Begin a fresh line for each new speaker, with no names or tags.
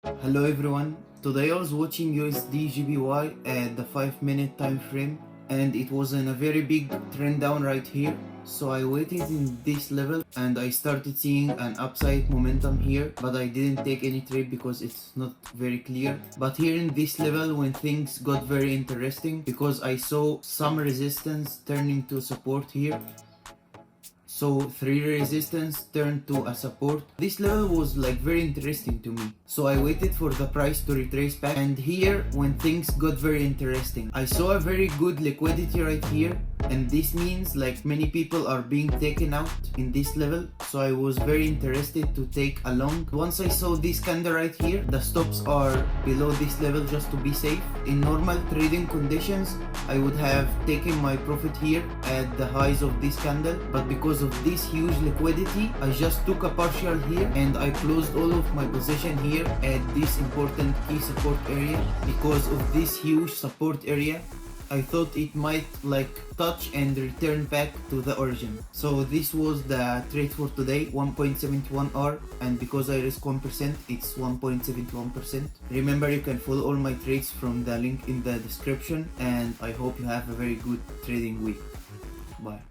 Hello everyone, today I was watching USD GBY at the 5-minute time frame and it was in a very big trend down right here. So I waited in this level and I started seeing an upside momentum here, but I didn't take any trade because it's not very clear. But here in this level when things got very interesting, because I saw some resistance turning to support here. So 3 resistance turned to a support. This level was like very interesting to me. So I waited for the price to retrace back, and here when things got very interesting, I saw a very good liquidity right here, and this means like many people are being taken out in this level. So I was very interested to take a long. Once I saw this candle right here, the stops are below this level just to be safe. In normal trading conditions, I would have taken my profit here at the highs of this candle, but because of this huge liquidity, I just took a partial here and I closed all of my position here at this important key support area. Because of this huge support area, I thought it might like touch and return back to the origin. So this was the trade for today, 1.71R, and because I risk 1%, it's 1.71%. Remember, you can follow all my trades from the link in the description, and I hope you have a very good trading week. Bye.